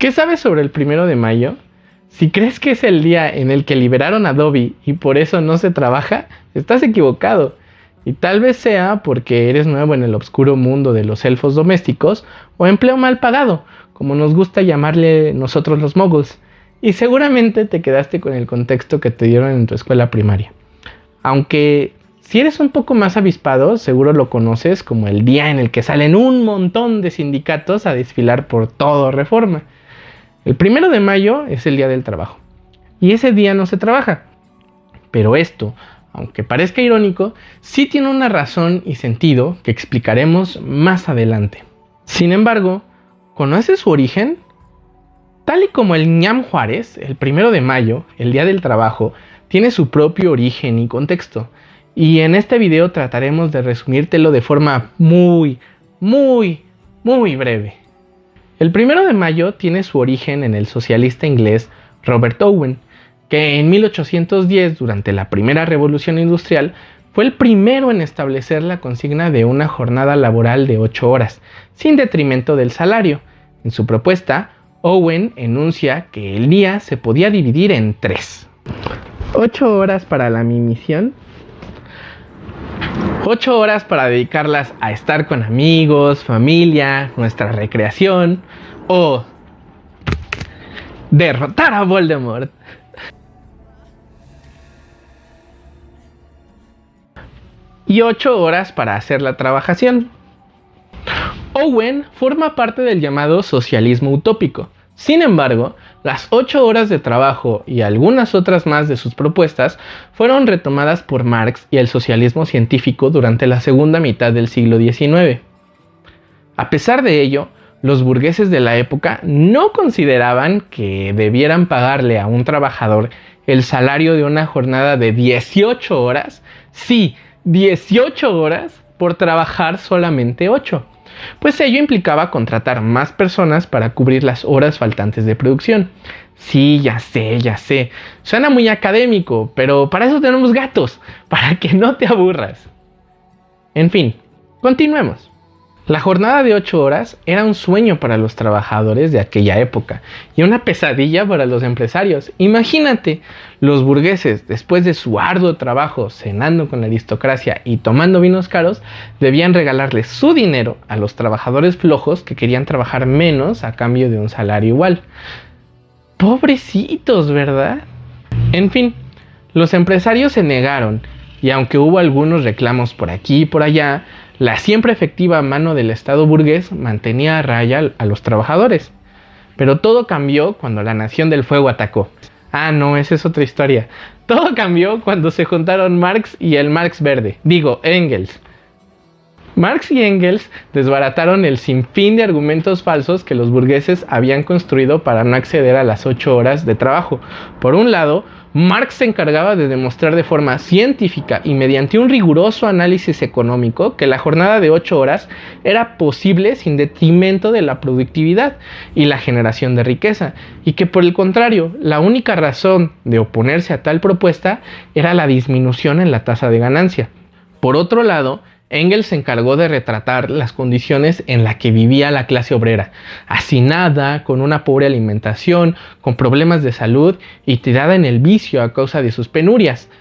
¿Qué sabes sobre el 1 de mayo? Si crees que es el día en el que liberaron a Dobby y por eso no se trabaja, estás equivocado. Y tal vez sea porque eres nuevo en el oscuro mundo de los elfos domésticos o empleo mal pagado, como nos gusta llamarle nosotros los muggles. Y seguramente te quedaste con el contexto que te dieron en tu escuela primaria. Aunque si eres un poco más avispado, seguro lo conoces como el día en el que salen un montón de sindicatos a desfilar por todo Reforma. El 1 de mayo es el día del trabajo. Y ese día no se trabaja. Pero esto, aunque parezca irónico, sí tiene una razón y sentido que explicaremos más adelante. Sin embargo, ¿conoces su origen? Tal y como el ñam Juárez, el 1 de mayo, el día del trabajo, tiene su propio origen y contexto. Y en este video trataremos de resumírtelo de forma muy breve. El 1 de mayo tiene su origen en el socialista inglés Robert Owen, que en 1810, durante la primera revolución industrial, fue el primero en establecer la consigna de una jornada laboral de 8 horas, sin detrimento del salario. En su propuesta, Owen enuncia que el día se podía dividir en 3. 8 horas para la misión, 8 horas para dedicarlas a estar con amigos, familia, nuestra recreación o derrotar a Voldemort. Y 8 horas para hacer la trabajación. Owen forma parte del llamado socialismo utópico. Sin embargo, las 8 horas de trabajo y algunas otras más de sus propuestas fueron retomadas por Marx y el socialismo científico durante la segunda mitad del siglo XIX. A pesar de ello, los burgueses de la época no consideraban que debieran pagarle a un trabajador el salario de una jornada de 18 horas, sí, 18 horas por trabajar solamente 8. Pues ello implicaba contratar más personas para cubrir las horas faltantes de producción. Sí, ya sé. Suena muy académico, pero para eso tenemos gatos, para que no te aburras. En fin, continuemos. La jornada de 8 horas era un sueño para los trabajadores de aquella época y una pesadilla para los empresarios. Imagínate, los burgueses, después de su arduo trabajo cenando con la aristocracia y tomando vinos caros, debían regalarle su dinero a los trabajadores flojos que querían trabajar menos a cambio de un salario igual. Pobrecitos, ¿verdad? En fin, los empresarios se negaron y aunque hubo algunos reclamos por aquí y por allá, la siempre efectiva mano del Estado burgués mantenía a raya a los trabajadores. Pero todo cambió cuando la Nación del Fuego atacó. Ah, no, esa es otra historia. Todo cambió cuando se juntaron Marx y el Marx verde, Engels. Marx y Engels desbarataron el sinfín de argumentos falsos que los burgueses habían construido para no acceder a las 8 horas de trabajo. Por un lado, Marx se encargaba de demostrar de forma científica y mediante un riguroso análisis económico que la jornada de 8 horas era posible sin detrimento de la productividad y la generación de riqueza, y que por el contrario, la única razón de oponerse a tal propuesta era la disminución en la tasa de ganancia. Por otro lado, Engels se encargó de retratar las condiciones en las que vivía la clase obrera, hacinada, con una pobre alimentación, con problemas de salud y tirada en el vicio a causa de sus penurias.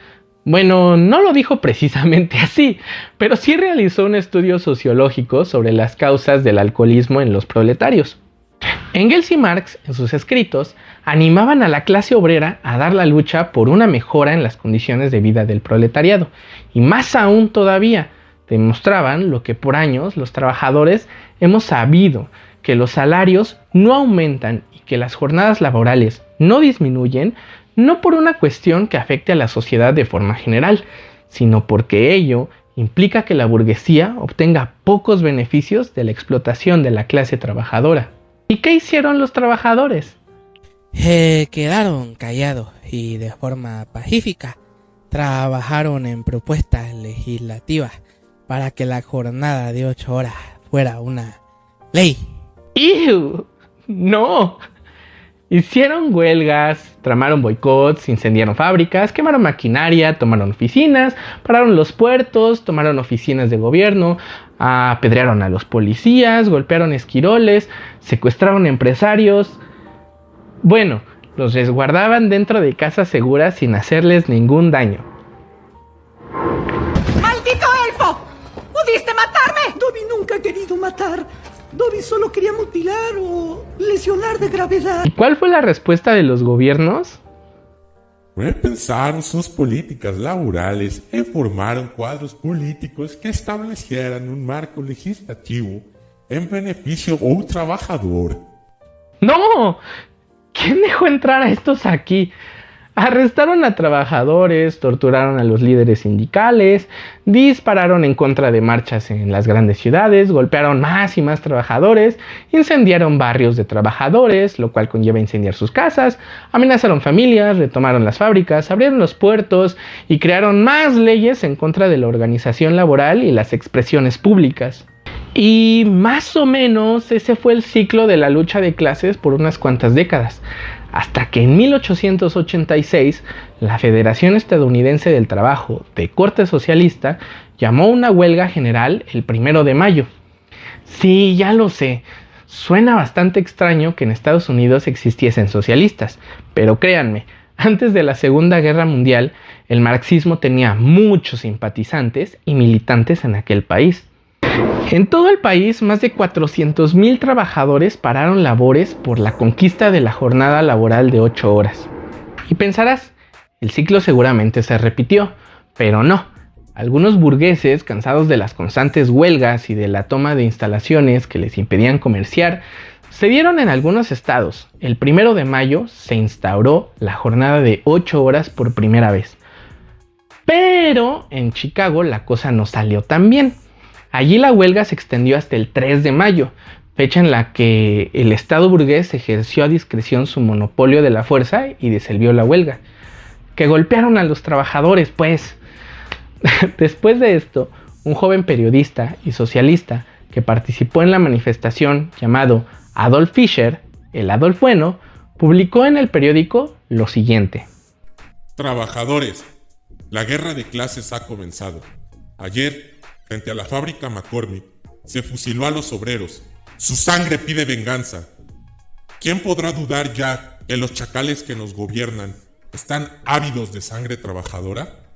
Bueno, no lo dijo precisamente así, pero sí realizó un estudio sociológico sobre las causas del alcoholismo en los proletarios. Engels y Marx, en sus escritos, animaban a la clase obrera a dar la lucha por una mejora en las condiciones de vida del proletariado, y más aún todavía, demostraban lo que por años los trabajadores hemos sabido, que los salarios no aumentan y que las jornadas laborales no disminuyen, no por una cuestión que afecte a la sociedad de forma general, sino porque ello implica que la burguesía obtenga pocos beneficios de la explotación de la clase trabajadora. ¿Y qué hicieron los trabajadores? Quedaron callados y de forma pacífica trabajaron en propuestas legislativas para que la jornada de 8 horas fuera una ley. ¡Ew! ¡No! Hicieron huelgas, tramaron boicots, incendiaron fábricas, quemaron maquinaria, tomaron oficinas, pararon los puertos, tomaron oficinas de gobierno, apedrearon a los policías, golpearon esquiroles, secuestraron empresarios. Bueno, los resguardaban dentro de casas seguras sin hacerles ningún daño. ¡Maldito elfo! ¡Pudiste matarme! Dobby nunca ha querido matar. Dobby solo quería mutilar o lesionar de gravedad. ¿Y cuál fue la respuesta de los gobiernos? Repensaron sus políticas laborales e formaron cuadros políticos que establecieran un marco legislativo en beneficio de un trabajador. ¡No! ¿Quién dejó entrar a estos aquí? Arrestaron a trabajadores, torturaron a los líderes sindicales, dispararon en contra de marchas en las grandes ciudades, golpearon más y más trabajadores, incendiaron barrios de trabajadores, lo cual conlleva incendiar sus casas, amenazaron familias, retomaron las fábricas, abrieron los puertos y crearon más leyes en contra de la organización laboral y las expresiones públicas. Y más o menos ese fue el ciclo de la lucha de clases por unas cuantas décadas, hasta que en 1886 la Federación Estadounidense del Trabajo, de corte socialista, llamó una huelga general el 1 de mayo. Sí, ya lo sé, suena bastante extraño que en Estados Unidos existiesen socialistas, pero créanme, antes de la Segunda Guerra Mundial, el marxismo tenía muchos simpatizantes y militantes en aquel país. En todo el país, más de 400,000 trabajadores pararon labores por la conquista de la jornada laboral de 8 horas. Y pensarás, el ciclo seguramente se repitió, pero no. Algunos burgueses, cansados de las constantes huelgas y de la toma de instalaciones que les impedían comerciar, cedieron en algunos estados. El 1 de mayo se instauró la jornada de 8 horas por primera vez. Pero en Chicago la cosa no salió tan bien. Allí la huelga se extendió hasta el 3 de mayo, fecha en la que el Estado burgués ejerció a discreción su monopolio de la fuerza y disolvió la huelga. Que golpearon a los trabajadores, pues. Después de esto, un joven periodista y socialista que participó en la manifestación llamado Adolf Fischer, el Adolf Bueno, publicó en el periódico lo siguiente. Trabajadores, la guerra de clases ha comenzado. Ayer, frente a la fábrica McCormick, se fusiló a los obreros. Su sangre pide venganza. ¿Quién podrá dudar ya que los chacales que nos gobiernan están ávidos de sangre trabajadora?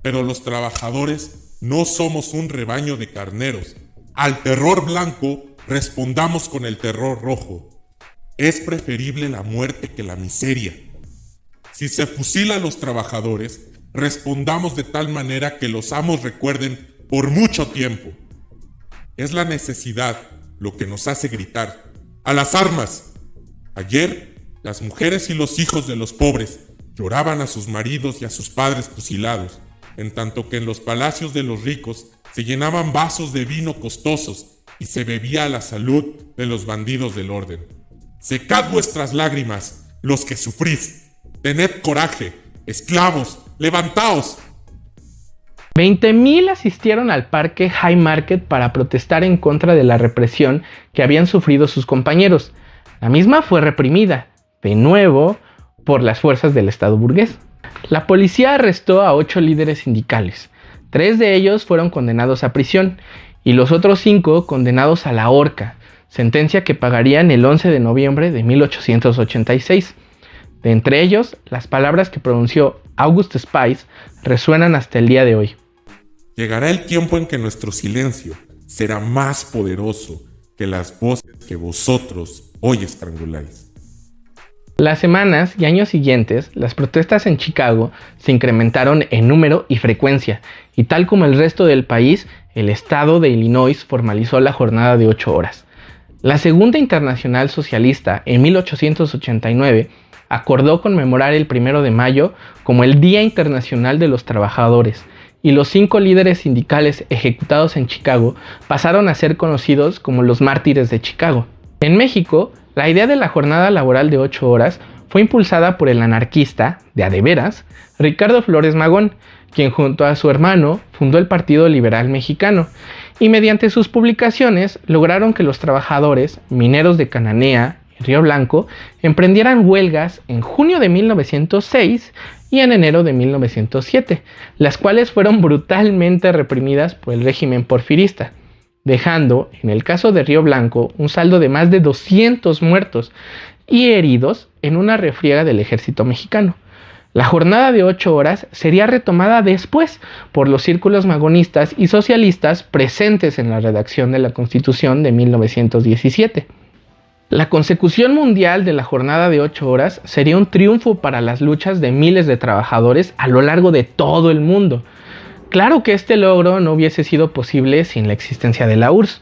Pero los trabajadores no somos un rebaño de carneros. Al terror blanco respondamos con el terror rojo. Es preferible la muerte que la miseria. Si se fusila a los trabajadores, respondamos de tal manera que los amos recuerden por mucho tiempo. Es la necesidad lo que nos hace gritar. ¡A las armas! Ayer, las mujeres y los hijos de los pobres lloraban a sus maridos y a sus padres fusilados, en tanto que en los palacios de los ricos se llenaban vasos de vino costosos y se bebía a la salud de los bandidos del orden. Secad vuestras lágrimas, los que sufrís. Tened coraje, esclavos, levantaos. 20,000 asistieron al parque Haymarket para protestar en contra de la represión que habían sufrido sus compañeros. La misma fue reprimida, de nuevo, por las fuerzas del Estado burgués. La policía arrestó a 8 líderes sindicales. 3 de ellos fueron condenados a prisión y los otros 5 condenados a la horca, sentencia que pagarían el 11 de noviembre de 1886. De entre ellos, las palabras que pronunció August Spice resuenan hasta el día de hoy. Llegará el tiempo en que nuestro silencio será más poderoso que las voces que vosotros hoy estranguláis. Las semanas y años siguientes, las protestas en Chicago se incrementaron en número y frecuencia, y tal como el resto del país, el estado de Illinois formalizó la jornada de 8 horas. La Segunda Internacional Socialista, en 1889, acordó conmemorar el 1 de mayo como el Día Internacional de los Trabajadores, y los 5 líderes sindicales ejecutados en Chicago pasaron a ser conocidos como los mártires de Chicago. En México, la idea de la jornada laboral de 8 horas fue impulsada por el anarquista, de a de veras, Ricardo Flores Magón, quien junto a su hermano fundó el Partido Liberal Mexicano, y mediante sus publicaciones lograron que los trabajadores mineros de Cananea y Río Blanco emprendieran huelgas en junio de 1906 y en enero de 1907, las cuales fueron brutalmente reprimidas por el régimen porfirista, dejando, en el caso de Río Blanco, un saldo de más de 200 muertos, y heridos en una refriega del ejército mexicano. La jornada de 8 horas sería retomada después por los círculos magonistas y socialistas presentes en la redacción de la Constitución de 1917. La consecución mundial de la jornada de 8 horas sería un triunfo para las luchas de miles de trabajadores a lo largo de todo el mundo. Claro que este logro no hubiese sido posible sin la existencia de la URSS.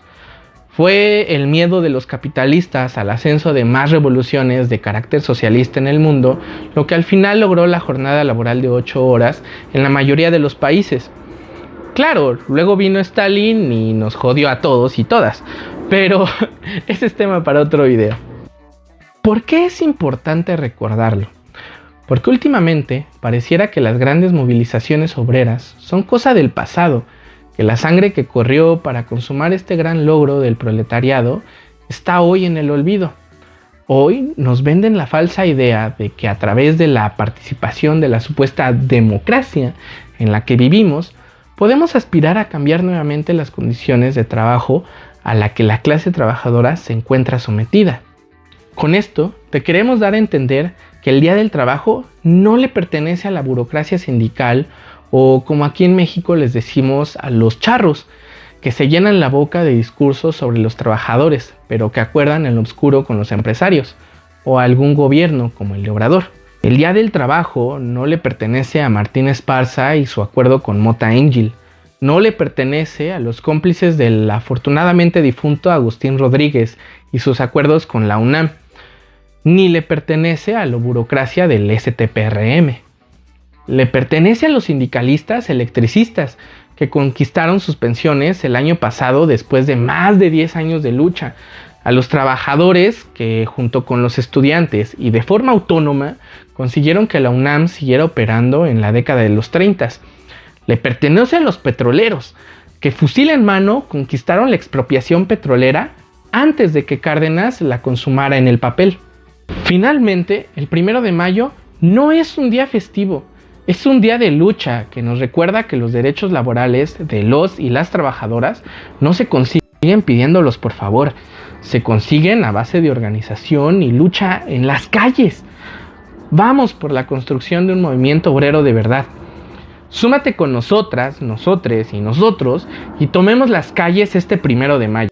Fue el miedo de los capitalistas al ascenso de más revoluciones de carácter socialista en el mundo lo que al final logró la jornada laboral de 8 horas en la mayoría de los países. Claro, luego vino Stalin y nos jodió a todos y todas, pero ese es tema para otro video. ¿Por qué es importante recordarlo? Porque últimamente pareciera que las grandes movilizaciones obreras son cosa del pasado, que la sangre que corrió para consumar este gran logro del proletariado está hoy en el olvido. Hoy nos venden la falsa idea de que a través de la participación de la supuesta democracia en la que vivimos, podemos aspirar a cambiar nuevamente las condiciones de trabajo a la que la clase trabajadora se encuentra sometida. Con esto, te queremos dar a entender que el Día del Trabajo no le pertenece a la burocracia sindical o, como aquí en México les decimos, a los charros, que se llenan la boca de discursos sobre los trabajadores, pero que acuerdan en lo oscuro con los empresarios, o a algún gobierno como el de Obrador. El Día del Trabajo no le pertenece a Martín Esparza y su acuerdo con Mota Angel, no le pertenece a los cómplices del afortunadamente difunto Agustín Rodríguez y sus acuerdos con la UNAM, ni le pertenece a la burocracia del STPRM. Le pertenece a los sindicalistas electricistas que conquistaron sus pensiones el año pasado después de más de 10 años de lucha, a los trabajadores que junto con los estudiantes y de forma autónoma consiguieron que la UNAM siguiera operando en la década de los 30. Le pertenece a los petroleros que fusil en mano conquistaron la expropiación petrolera antes de que Cárdenas la consumara en el papel. Finalmente, el 1 de mayo no es un día festivo. Es un día de lucha que nos recuerda que los derechos laborales de los y las trabajadoras no se consiguen pidiéndolos por favor, se consiguen a base de organización y lucha en las calles. Vamos por la construcción de un movimiento obrero de verdad. Súmate con nosotras, nosotres y nosotros y tomemos las calles este 1 de mayo.